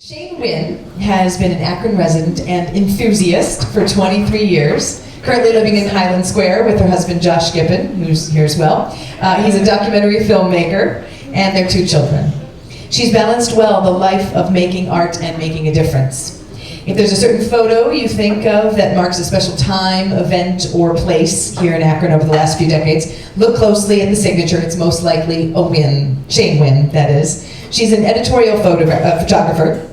Shane Wynn has been an Akron resident and enthusiast for 23 years, currently living in Highland Square with her husband Josh Gippen, who's here as well. He's a documentary filmmaker and their two children. She's balanced well the life of making art and making a difference. If there's a certain photo you think of that marks a special time, event, or place here in Akron over the last few decades, look closely at the signature. It's most likely a Wynn, Shane Wynn, that is. She's an editorial photographer,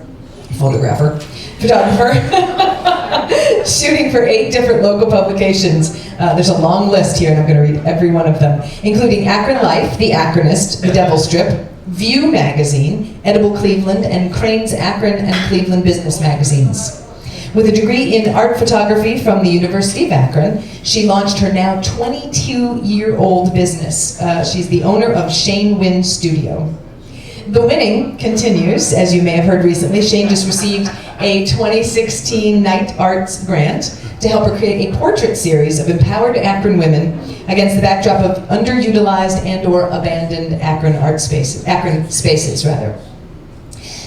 shooting for 8 different local publications. There's a long list here, and I'm going to read every one of them, including Akron Life, The Akronist, The Devil Strip, View Magazine, Edible Cleveland, and Crane's Akron and Cleveland Business magazines. With a degree in art photography from the University of Akron, she launched her now 22-year-old business. She's the owner of Shane Wynn Studio. The winning continues. As you may have heard recently, Shane just received a 2016 Knight Arts grant to help her create a portrait series of empowered Akron women against the backdrop of underutilized and/or abandoned Akron spaces.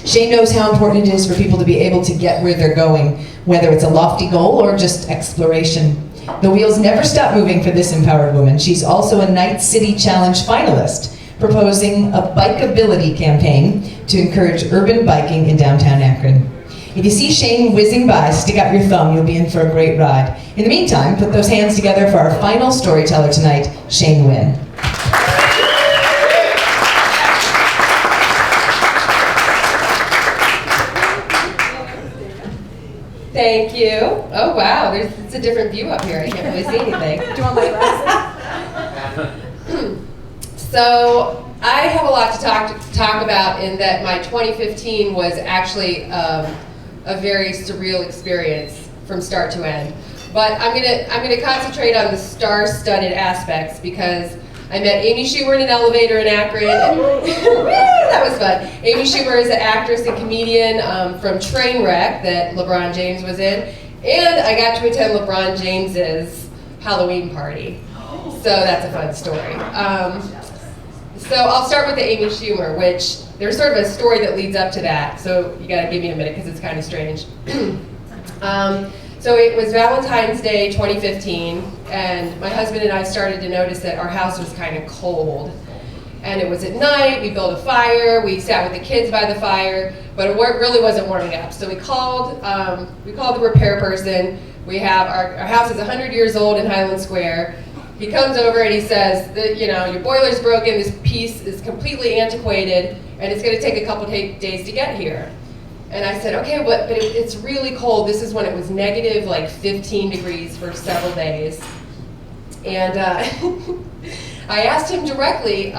Shane knows how important it is for people to be able to get where they're going, whether it's a lofty goal or just exploration. The wheels never stop moving for this empowered woman. She's also a Night City Challenge finalist, proposing a bikeability campaign to encourage urban biking in downtown Akron. If you see Shane whizzing by, stick out your thumb, you'll be in for a great ride. In the meantime, put those hands together for our final storyteller tonight, Shane Wynn. Thank you. Oh wow, it's a different view up here. I can't really see anything. Do you want my glasses? So I have a lot to talk about in that my 2015 was actually a very surreal experience from start to end. But I'm gonna concentrate on the star-studded aspects because I met Amy Schumer in an elevator in Akron. That was fun. Amy Schumer is an actress and comedian from Trainwreck that LeBron James was in, and I got to attend LeBron James's Halloween party. So that's a fun story. So I'll start with the Amy Schumer, which there's sort of a story that leads up to that, so you gotta give me a minute because it's kind of strange. So it was Valentine's Day 2015, and my husband and I started to notice that our house was kind of cold. And it was at night, we built a fire, we sat with the kids by the fire, but it really wasn't warming up. So we called the repair person. We have, our house is 100 years old in Highland Square. He comes over and he says that, your boiler's broken, this piece is completely antiquated, and it's gonna take a couple days to get here. And I said, okay, but it's really cold. This is when it was negative like 15 degrees for several days. And I asked him directly,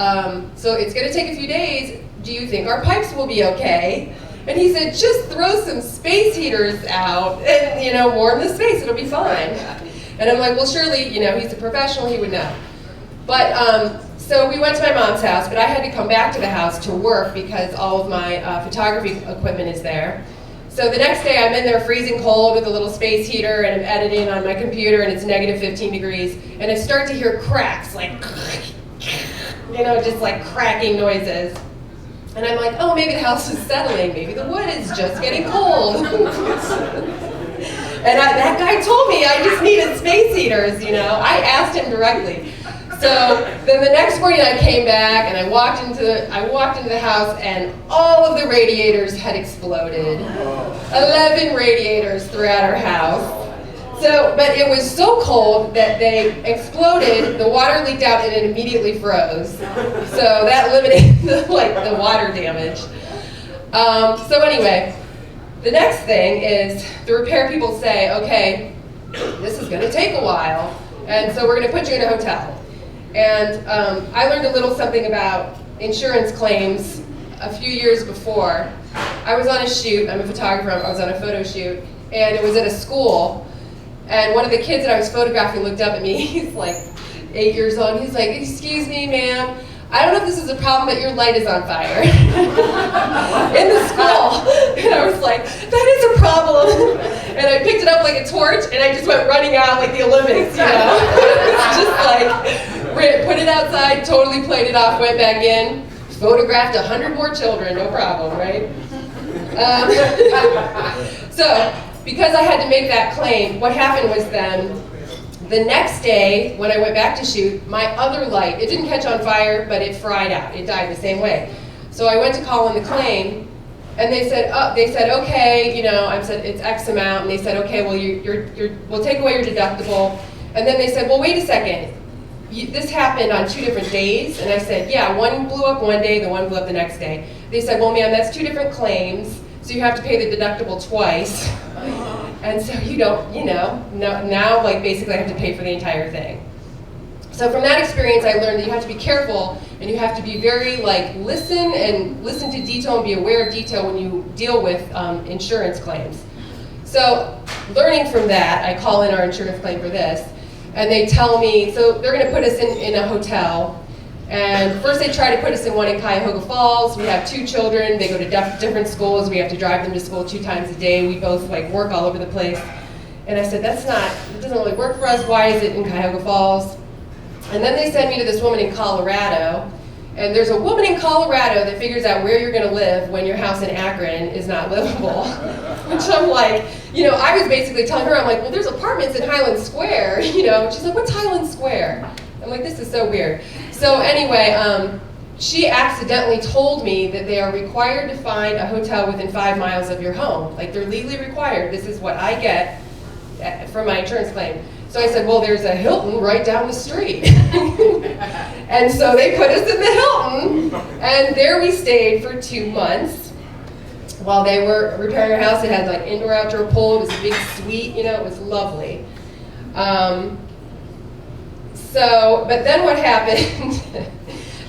so it's gonna take a few days, do you think our pipes will be okay? And he said, just throw some space heaters out and warm the space, it'll be fine. And I'm like, well, surely, he's a professional, he would know. But, so we went to my mom's house, but I had to come back to the house to work because all of my photography equipment is there. So the next day I'm in there freezing cold with a little space heater and I'm editing on my computer and it's negative 15 degrees. And I start to hear cracks, like, just like cracking noises. And I'm like, oh, maybe the house is settling. Maybe the wood is just getting cold. And that guy told me I just needed space heaters, I asked him directly. So then the next morning I came back and I walked into the house and all of the radiators had exploded. 11 radiators throughout our house. But it was so cold that they exploded, the water leaked out and it immediately froze. So that limited the water damage. So anyway, the next thing is the repair people say, okay, this is gonna take a while, and so we're gonna put you in a hotel. And I learned a little something about insurance claims a few years before. I was on a shoot, I'm a photographer, I was on a photo shoot, and it was at a school, and one of the kids that I was photographing looked up at me, he's like 8 years old, he's like, excuse me, ma'am, I don't know if this is a problem, but your light is on fire. In the school. And I was like, that is a problem. And I picked it up like a torch, and I just went running out like the Olympics, Just like, put it outside, totally played it off, went back in, photographed 100 more children, no problem, right? So, because I had to make that claim, what happened was then, the next day, when I went back to shoot, my other light, it didn't catch on fire, but it fried out. It died the same way. So I went to call in the claim, and they said, okay, I said, it's X amount, and they said, okay, well, we'll take away your deductible. And then they said, well, wait a second. This happened on 2 different days, and I said, yeah, one blew up one day, the one blew up the next day. They said, well, ma'am, that's 2 different claims, so you have to pay the deductible twice. And so you don't, now like basically I have to pay for the entire thing. So from that experience, I learned that you have to be careful, and you have to be very listen to detail and be aware of detail when you deal with insurance claims. So learning from that, I call in our insurance claim for this, and they tell me, so they're going to put us in a hotel. And first they try to put us in one in Cuyahoga Falls. We have 2 children. They go to different schools. We have to drive them to school 2 times a day. We both work all over the place. And I said, it doesn't really work for us. Why is it in Cuyahoga Falls? And then they send me to this woman in Colorado. And there's a woman in Colorado that figures out where you're going to live when your house in Akron is not livable. Which I'm like, I was basically telling her, I'm like, well, there's apartments in Highland Square. She's like, what's Highland Square? I'm like, this is so weird. So anyway, she accidentally told me that they are required to find a hotel within 5 miles of your home. They're legally required. This is what I get from my insurance claim. So I said, well, there's a Hilton right down the street. And so they put us in the Hilton, and there we stayed for 2 months while they were repairing our house. It had indoor-outdoor pool. It was a big suite, it was lovely. But then what happened,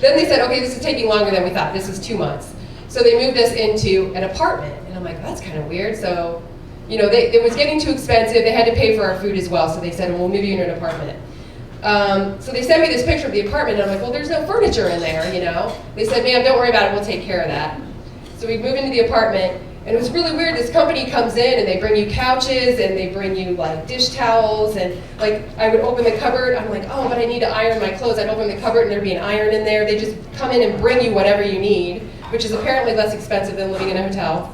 then they said, okay, this is taking longer than we thought. This was 2 months. So they moved us into an apartment. And I'm like, that's kind of weird. So, it was getting too expensive. They had to pay for our food as well. So they said, well, we'll move you into an apartment. So they sent me this picture of the apartment. And I'm like, well, there's no furniture in there, They said, ma'am, don't worry about it. We'll take care of that. So we moved into the apartment. And it was really weird. This company comes in and they bring you couches and they bring you dish towels, and I would open the cupboard. I'm like, oh, but I need to iron my clothes. I'd open the cupboard and there'd be an iron in there. They just come in and bring you whatever you need, which is apparently less expensive than living in a hotel.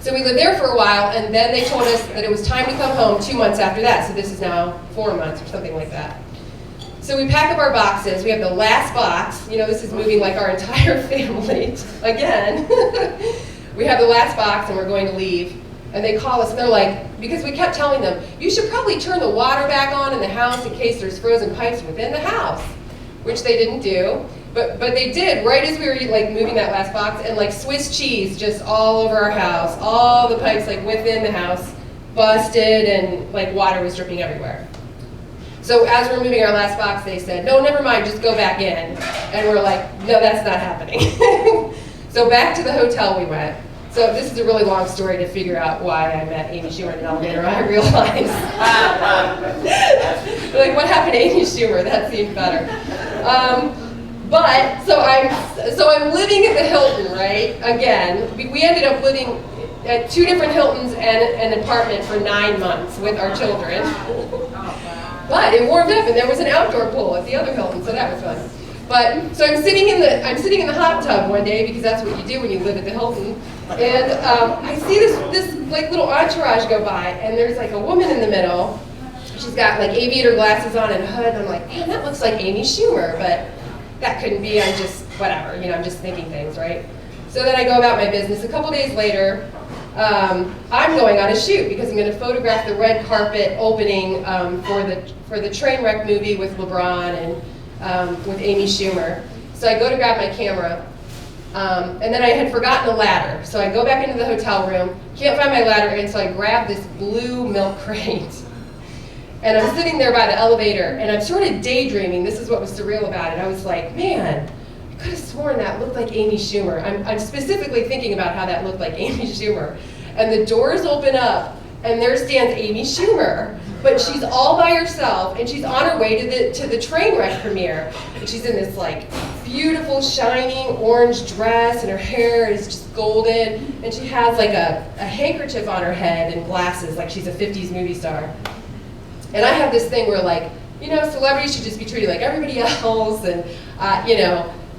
So we lived there for a while, and then they told us that it was time to come home 2 months after that. So this is now 4 months or something like that. So we pack up our boxes. We have the last box. This is moving our entire family again. We have the last box and we're going to leave. And they call us and they're like, because we kept telling them, you should probably turn the water back on in the house in case there's frozen pipes within the house, which they didn't do. But they did right as we were moving that last box, and Swiss cheese just all over our house, all the pipes within the house busted, and water was dripping everywhere. So as we're moving our last box, they said, no, never mind, just go back in. And we're like, no, that's not happening. So back to the hotel we went. So this is a really long story to figure out why I met Amy Schumer in an elevator. I realized, what happened to Amy Schumer? That seemed better. But so I'm living at the Hilton, right? Again, we ended up living at 2 different Hiltons and an apartment for 9 months with our children. But it warmed up, and there was an outdoor pool at the other Hilton, so that was fun. But so I'm sitting in the hot tub one day, because that's what you do when you live at the Hilton. And I see this little entourage go by, and there's a woman in the middle. She's got aviator glasses on and a hood. And I'm like, man, that looks like Amy Schumer, but that couldn't be. I'm just whatever, I'm just thinking things, right? So then I go about my business. A couple days later, I'm going on a shoot because I'm going to photograph the red carpet opening for the train wreck movie with LeBron and with Amy Schumer. So I go to grab my camera. And then I had forgotten the ladder. So I go back into the hotel room, can't find my ladder, and so I grab this blue milk crate. And I'm sitting there by the elevator, and I'm sort of daydreaming. This is what was surreal about it. I was like, man, I could have sworn that looked like Amy Schumer. I'm specifically thinking about how that looked like Amy Schumer. And the doors open up, and there stands Amy Schumer. But she's all by herself, and she's on her way to the train wreck premiere. And she's in this beautiful shining orange dress, and her hair is just golden, and she has a handkerchief on her head and glasses like she's a 50s movie star. And I have this thing where celebrities should just be treated like everybody else, and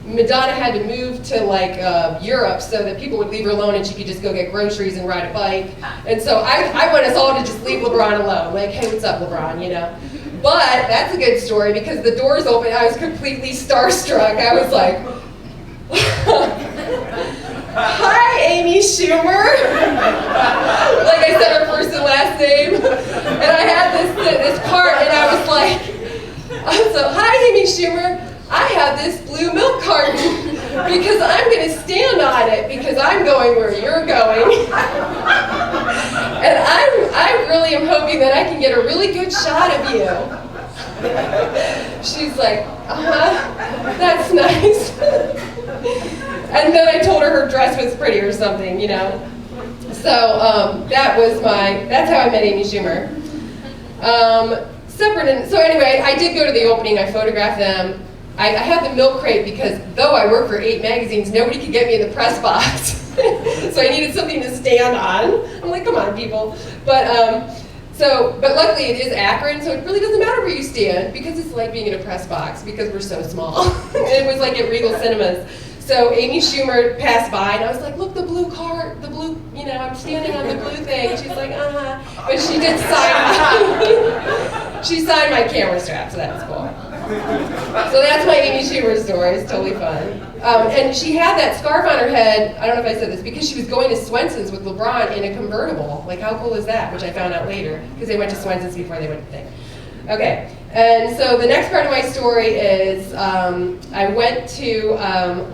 Madonna had to move to like Europe so that people would leave her alone and she could just go get groceries and ride a bike. And so I want us all to just leave LeBron alone. Like, hey, what's up, LeBron, you know? But that's a good story because the doors opened, I was completely starstruck. I was like, hi, Amy Schumer. Like I said her first and last name. And I had this cart and I was like, so hi, Amy Schumer. I have this blue milk carton because I'm going to stand on it because I'm going where you're going. And I really am hoping that I can get a really good shot of you. She's like, that's nice. And then I told her dress was pretty or something, you know. So that's how I met Amy Schumer. So anyway, I did go to the opening, I photographed them. I had the milk crate because though I work for 8 magazines, nobody could get me in the press box. So I needed something to stand on. I'm like, come on, people. But luckily it is Akron, so it really doesn't matter where you stand because it's like being in a press box because we're so small. And it was like at Regal Cinemas. So Amy Schumer passed by and I was like, look, the blue cart, the blue, you know, I'm standing on the blue thing. She's like, But she did sign she signed my camera strap, so that was cool. So that's my Amy Schumer story. It's totally fun. And she had that scarf on her head, I don't know if I said this, because she was going to Swenson's with LeBron in a convertible. Like, how cool is that? Which I found out later, because they went to Swenson's before they went to thing. Okay, and so the next part of my story is I went to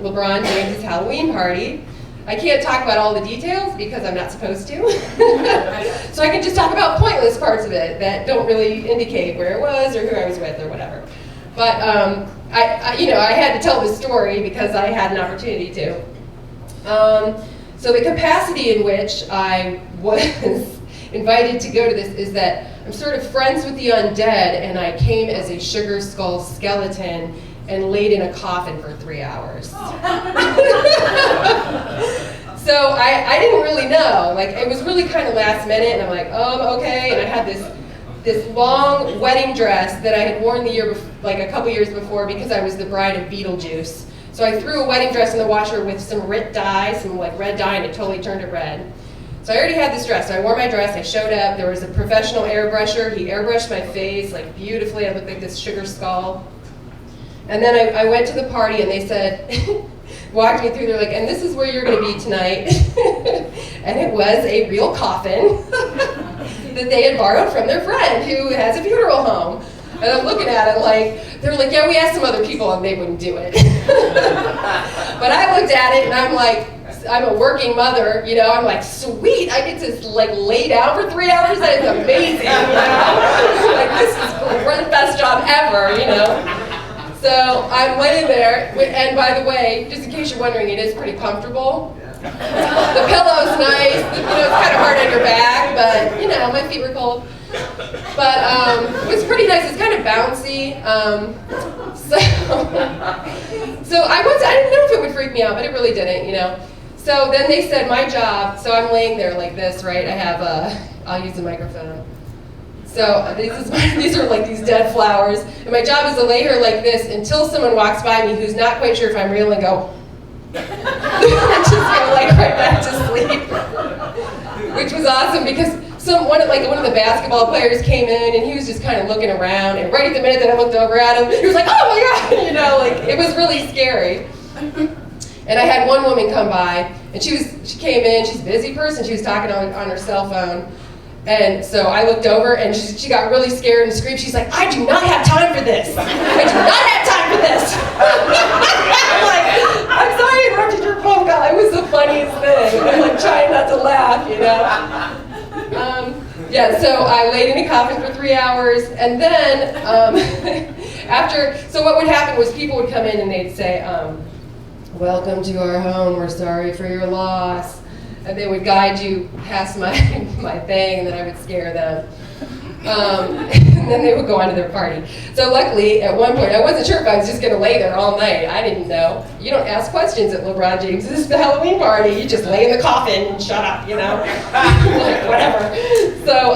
LeBron James's Halloween party. I can't talk about all the details because I'm not supposed to. So I can just talk about pointless parts of it that don't really indicate where it was or who I was with or whatever. But I had to tell this story because I had an opportunity to. So the capacity in which I was invited to go to this is that I'm sort of friends with the undead, and I came as a sugar skull skeleton and laid in a coffin for 3 hours. So I didn't really know. Like, it was really kind of last minute, and I'm like, okay. And I had this long wedding dress that I had worn a couple years before because I was the bride of Beetlejuice. So I threw a wedding dress in the washer with some red dye, red dye, and it totally turned it red. So I already had this dress. So I wore my dress, I showed up, there was a professional airbrusher, he airbrushed my face, like, beautifully. I looked like this sugar skull. And then I went to the party and they said, walked me through, they're like, and this is where you're gonna be tonight. And it was a real coffin that they had borrowed from their friend who has a funeral home. And I'm looking at it like, they're like, yeah, we asked some other people and they wouldn't do it. But I looked at it and I'm like, I'm a working mother, you know, I'm like, sweet, I get to like lay down for 3 hours, that is amazing, you know? Like, this is the best job ever, you know? So I'm laying there, and by the way, just in case you're wondering, it is pretty comfortable. The pillow's nice, you know, it's kind of hard on your back, but, you know, my feet were cold. But it's pretty nice, it's kind of bouncy. So I didn't know if it would freak me out, but it really didn't, you know. So then they said my job, so I'm laying there like this, right? I have I'll use the microphone. So these are like these dead flowers, and my job is to lay here like this until someone walks by me who's not quite sure if I'm real and go, and just go like right back to sleep, which was awesome because one of the basketball players came in and he was just kind of looking around, and right at the minute that I looked over at him, he was like, oh my God, you know, like it was really scary. And I had one woman come by, and she came in, she's a busy person, she was talking on her cell phone. And so I looked over and she got really scared and screamed. She's like, I do not have time for this. I do not have time for this. I'm like, I'm sorry I interrupted your phone call. It was the funniest thing. I'm like trying not to laugh, you know. So I laid in a coffin for 3 hours, and then so what would happen was people would come in and they'd say, welcome to our home, we're sorry for your loss. And they would guide you past my thing, and then I would scare them. And then they would go on to their party. So luckily, at one point, I wasn't sure if I was just going to lay there all night. I didn't know. You don't ask questions at LeBron James's Halloween party. You just lay in the coffin and shut up, you know? Like, whatever. So,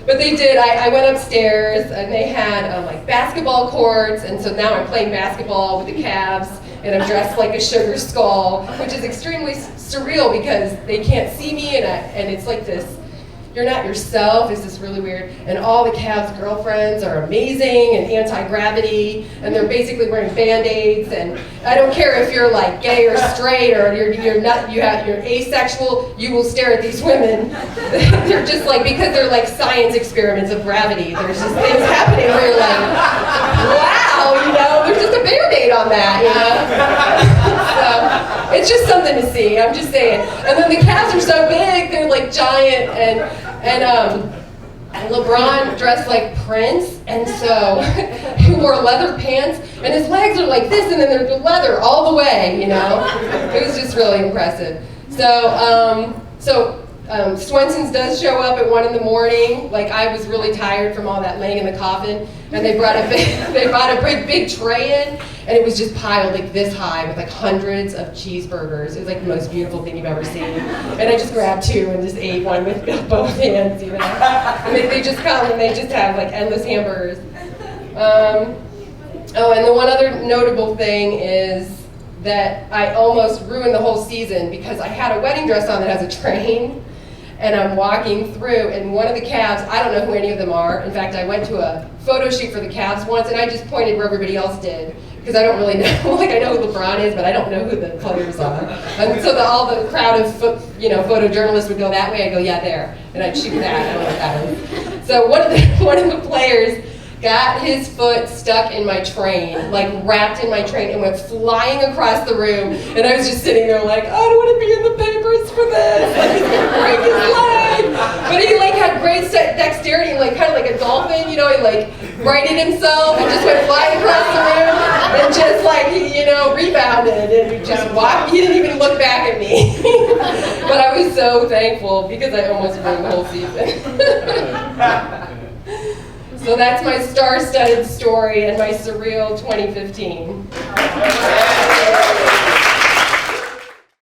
but they did. I went upstairs, and they had like basketball courts, and so now I'm playing basketball with the Cavs. and I'm dressed like a sugar skull, which is extremely surreal because they can't see me, and it's like this, you're not yourself. It's just really weird. And all the Cavs' girlfriends are amazing and anti-gravity, and they're basically wearing Band-Aids. And I don't care if you're like gay or straight or you're asexual. You will stare at these women. They're just like, because they're like science experiments of gravity. There's just things happening where you're like, wow, you know, there's just a Band-Aid on that, you know. So it's just something to see. I'm just saying. And then the Cavs are so big. They're like giant and LeBron dressed like Prince, and so he wore leather pants, and his legs are like this, and then they're leather all the way, you know? It was just really impressive. So, Swenson's does show up at 1 in the morning. Like, I was really tired from all that laying in the coffin, and they brought a big tray in, and it was just piled like this high with like hundreds of cheeseburgers. It was like the most beautiful thing you've ever seen. And I just grabbed 2 and just ate one with both hands, you know. And they just come and they just have like endless hamburgers. Oh, and the one other notable thing is that I almost ruined the whole season because I had a wedding dress on that has a train. And I'm walking through, and one of the Cavs, I don't know who any of them are. In fact, I went to a photo shoot for the Cavs once, and I just pointed where everybody else did, because I don't really know. Like, I know who LeBron is, but I don't know who the players are. And so all the crowd of photojournalists would go that way. I go, yeah, there, and I'd shoot that. I don't know what that is. So one of the players got his foot stuck in my train, like wrapped in my train, and went flying across the room. And I was just sitting there like, I don't want to be in the papers for this. Like, he's gonna break his leg. But he like had great dexterity, like kind of like a dolphin, you know. He like righted himself and just went flying across the room and just like rebounded and he just walked. He didn't even look back at me. But I was so thankful because I almost ruined the whole season. So that's my star-studded story and my surreal 2015.